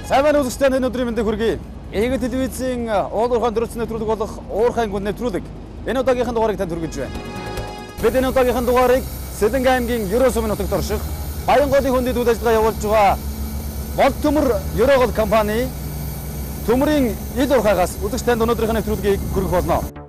Сайн байна уу үзэгчдээ, энэ өдрийн мэндийг хүргэе. Эгэг телевизийн уулуурхайн дөрөвцөн нэвтрүүлэг болох уурхайн гүн нэвтрүүлэг энэ удаагийнхын дугаарыг танд хүргэж байна. Бид энэ удаагийнхын дугаарыг Сэлэнг аймгийн Ерөө сумын нутагт орших Баянголын хүндэд үйл ажиллагаа явуулж байгаа Бол төмөр Ерөөгөл компани төмрийн ил уурхайгаас үзэгч танд өнөөдрийнхөө нэвтрүүлгийг хүргэх болно.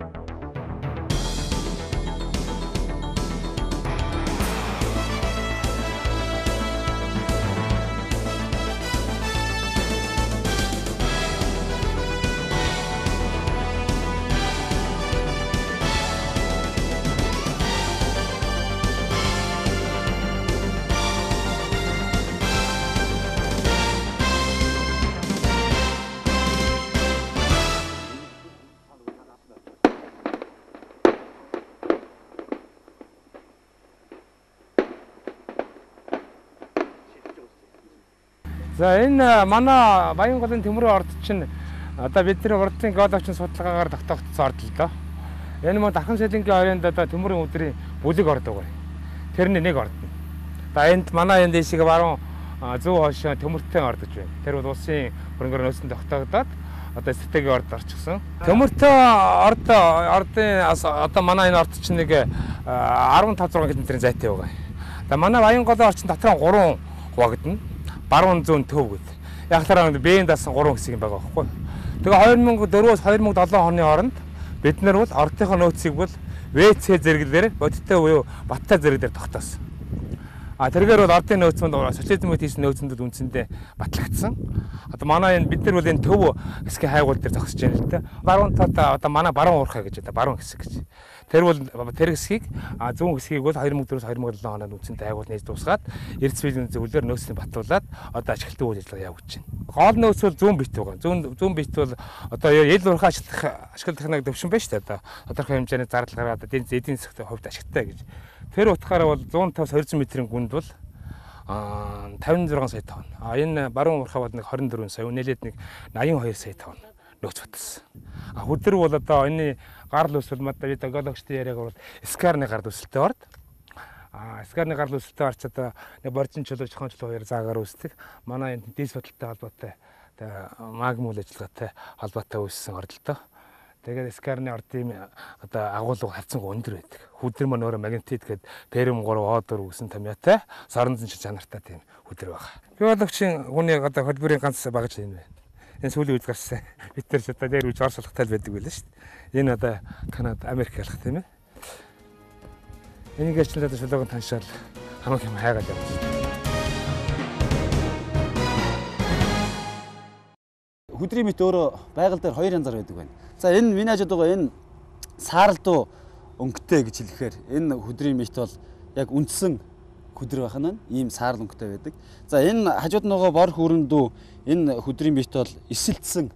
За энэ манай Баянголын төмрийн орд чинь одоо бидний урдын геологийн судалгаагаар тогтоогдсон орд л доо. Энэ мөн Дархан Сэлэнгийн оройнд одоо төмрийн өдрийн бүлэг орд байгаа. Тэрний нэг орд. За энд манай энэ дэшиг баруун зөв хойшоо төмөртэй орд гэж байна. Тэр бол улсын хөрөнгөөр нөөцөнд тогтоогдоод одоо стратегийн орд орчихсон. Төмөртэй ордын одоо манай энэ орд чинь нэг 15-6 км зайтай байгаа. За манай Баянголын орчин дотор 3 хуваагдана. Баруун зүүн төв гэдэг. Яг талаар Б-ийн дасан 3 хэсэг юм байгаа байхгүй. Тэгээ 2004-өөс 2007 оны хооронд бид нар бол ордынхоо нөөцийг бол ВЦ зэрэглэлээр бодиттой буюу баттай зэрэглэлээр тогтоосон. Тэргээр бол ордын нөөцөнд социализмын хийсэн нөөцөнд үндсэндээ батлагдсан. Одоо манай энэ бид нар бол энэ төв хэсгийн хайгуул дээр зогсож байна л да. Баруун талд одоо манай баруун уурхай гэж одоо баруун хэсэг гэж. Тэр бол тэр хэсгийг зүүн хэсгийг бол 2004-өөс 2007 онд үндсэндээ хайгуул нээж дуусгаад эрдэсвийн зөвлөөр нөөцийг батлуулаад одоо ашиглалтын үйл ажиллагаа явуулж байна. Гол нөөц бол зүүн бит байгаа. Зүүн бит бол одоо ил уурхай ашиглах нэг төвшин байна шүү дээ. Одоо тодорхой хэмжээний зардал гаргаад эдийн засгийн хувьд ашигтай гэж. Тэр утгаараа бол 150-200 м-ийн гүнд бол 56 сая тонн. Энэ баруун уурхай бол нэг 24 сая, нэлээд нэг 82 сая тонн нөөц батсан. Хөдөр бол одоо энэ гарал үүсэл мадад геологчдын яриаг бол скарны гарал үүсэлтэй орд. Скарны гарал үүсэлтэй орч одоо нэг боржин чөлөө чохон чөлөө хоёр заагаар үүсдэг. Манай энэ дис бодолтой холбоотой магмул ажиллагаатай холбоотой үүссэн орд л доо. Тэгээд скарны ордын одоо агуулга хавцанг өндөр байдаг. Хөдөр маань өөрөө магнетит гэдэг Перм 3 O4 үсэн томьёотой сорон зэншил чанартай тийм хөдөр байгаа. Геологчийн хүний одоо холбоорын ганц багж энэ байна. Энэ сүүлийн үед гарсан. Бид нар ч одоо дээр үж орс алхтал байдаг байлаа шүү дээ. Энэ одоо Канада, Америк ялах тийм ээ. Энийг ч л одоо шулуугийн таншаал хамаг юм хайгаад явж байна. Хөдрийн мэт өөрөө байгаль дээр хоёр янзаар байдаг байна. За энэ миний хажууд байгаа энэ сааралдуу өнгөтэй гэж хэлэхээр энэ хөдрийн мэт бол яг үндсэн хөдөр байх нь ийм саарал өнгөтэй байдаг. За энэ хажууд нь байгаа бор хүрэндүү энэ хөдрийн мэт бол эсэлдсэн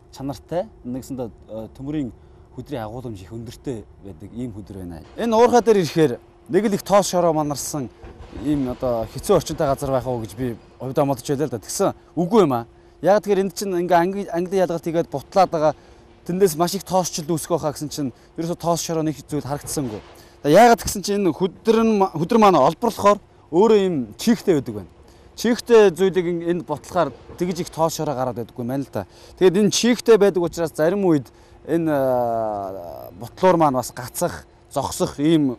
чанартай нэгсэндээ төмрийн хөдрийн агуулмж их өндөртэй байдаг ийм хөдөр байна. Энэ уурхай дээр ирэхээр нэг л их тоос шороо манарсан ийм одоо хэцүү орчинтай газар байх уу гэж би хувьдаа бодож байлаа л да. Тэгсэн үгүй юм аа. Яг тэгэхээр энд чинь ингээ англи ялгалт хийгээд бутлаад байгаа тэндээс маш их тоосчлд үүсгэх хаа гэсэн чинь ерөөсө тоос шороо нэг зүйл харагдсангүй. Яагаад гэсэн чинь энэ хөдөр маань олборлохоор өөрөө ийм чихтэй байдаг байна. Чихтэй зүйлийг энд ботлохоор тэгж их тоос шороо гараад байдаггүй маань л да. Тэгээд энэ чихтэй байдаг учраас зарим үед энэ ботлоор маань бас гацах, зогсох ийм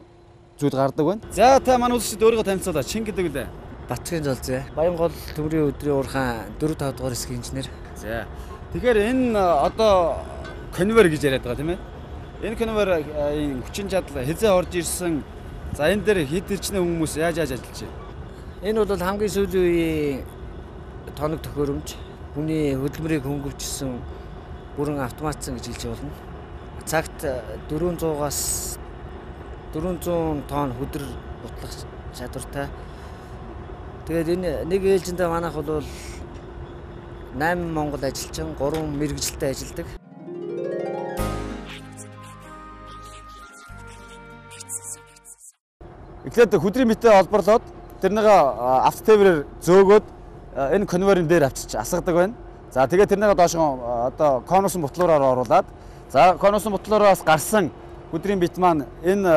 зүйл гардаг байна. За та манай үзэгчид өөрийгөө танилцуулаа. Чин гэдэг үлээ. Батцгийн Жолзээ. Баянгол төмрийн өдрийн уурхай 4-5 дугаар хэсгийн инженер. За. Тэгэхээр энэ одоо конвейер гэж яриад байгаа тийм ээ. Энэ конвейер хүчин чадал хязээ орж ирсэн. За энэ дээр хэд ирчнээ хүмүүс яаж ажиллаж байна? Энэ бол хамгийн сүүлийн үеийн тоног төхөөрөмж. Хүний хөдөлмөрийг хөнгөвчсөн бүрэн автоматсан гэж хэлж болно. Цагт 400-аас 400 тонн хөдөр бутлах чадвартай. Тэгээд энэ нэг ээлжиндээ манайх бол 8 монгол ажилчин 3 мэргэжилтэй ажилладаг. Эхлээд хөдрийн мэтэй олборлоод тэрнийг автотеврээр зөөгөөд энэ конвейерын дээр авчиж асгадаг байна. За тэгээд тэрнийг доош одоо конусын бутлуураар оруулаад за конусын бутлуураас гарсан хөдрийн бит маань энэ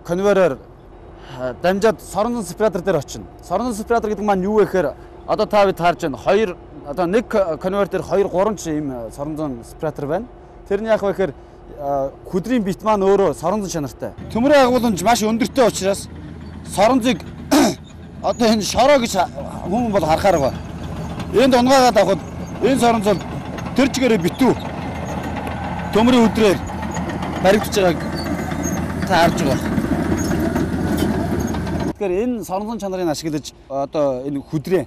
конвейероор дамжаад соронзон спиратор дээр очино. Соронзон спиратор гэдэг маань юу вэ гэхээр одоо та бид харж байна 2 одоо нэг конвейер дээр 2 3 ч ийм соронзон спратер байна. Тэр нь яг вэ гэхээр хүдрийн бит маань өөрөө соронзон чанартай. Төмрийн агуулмж маш өндөртэй учраас соронзыг одоо энэ шороо гэж хүмүүс бол харахаар байгаа. Энд унгаагаад авахд энэ соронз бол тэр чигээрээ битүү. Төмрийн өдрөөр баригдаж байгааг та харж байгаа. Тэгэхээр энэ соронзон чанарыг ашиглаж одоо энэ хүдрээ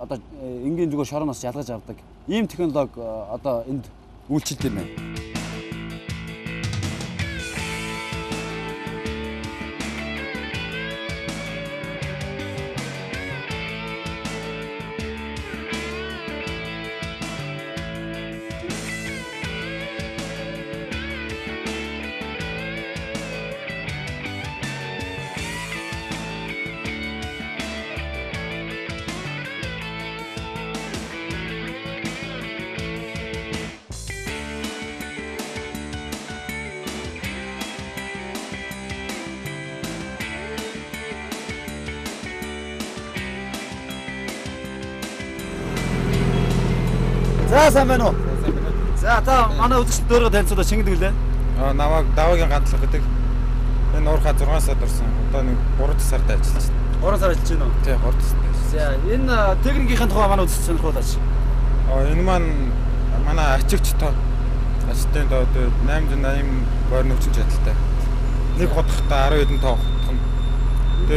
одоо энгийн зүгээр шороноос ялгаж авдаг ийм технологи одоо энд үйлчлэлтэй байна. За сайн байна уу? За та манай үзэгчд дөөрөө танилцуулаад шингэдэг лээ. Намайг Даваагийн гантлах гэдэг. Энэ уурхаа 6 сард орсон. Одоо нэг 3 сард ажиллаж байна. 3 сар ажиллаж байна уу? Тий, 3 сард. За энэ техникийн тухай манай үзэгчд сонирхуулаач. Энэ маань манай ачигч тоо. Ачтын тоо 880 бойрны хүчин чадалтай. Нэг годохтой 10 хэдэн тоо готох.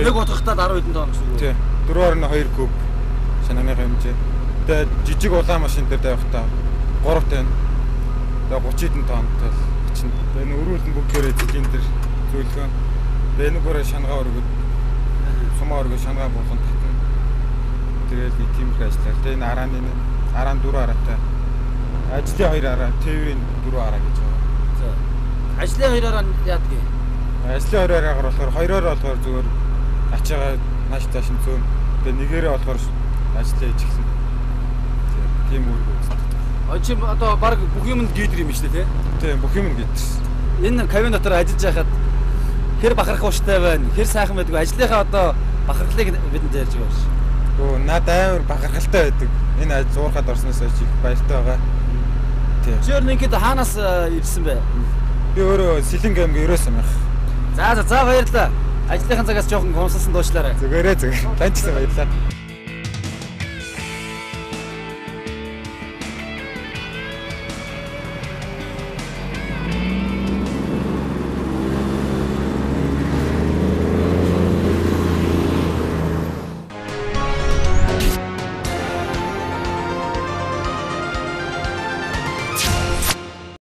Нэг годохтой 10 хэдэн тоо гэсэн үг. Тий. 4.2 куб шананы хэмжээ. Тэгээд жижиг улаан машин дээр тавихтаа 3 тонн. Тэгээд 30 хэдэн тоннтой чинь. Энэ өрүүлэн бүгдээрээ цилиндр зөвлөгөө. Тэгээд нэг бүрээ шангаа өргөд сумаа өргөд шангаа болгон татна. Тэгээд би тийм их ажиллаа. Тэгээд энэ арааны 4 араатай. Ажлын 2 араа, тээврийн 4 араа гэж байгаа. За. Ажлын 2 араа яадаг юм? Ажлын 2 араагаар болохоор 2-оор болохоор зүгээр ачаагаа нааш тааш нь зөөн. Тэгээд нэгээрээ болохоор ажлаа хийж эхэлнэ. Тийм үү. Чи одоо баг бүх юмд гидэр юм шүү дээ тий? Тийм бүх юм гидэрсэн. Энэ кабин дотор ажиллаж байхад хэр бахарх ууштай байна? Хэр сайхан байдгүй? Ажлынхаа одоо бахархлыг бидэнд ярьж байгаа ш. Өө над амар бахархалтай байдаг. Энэ зуурхад орсноос хойш их баяртай байгаа. Тийм. Чи өөр ингээд хаанаас ирсэн бэ? Би өөрөө Сэлэнг аймгийн Ерөөс ам байх. За баярлалаа. Ажлынхаа цагаас жоохон гомсолсон дуучлаарай. Зүгээрээ. Тань ч гэсэн баярлалаа.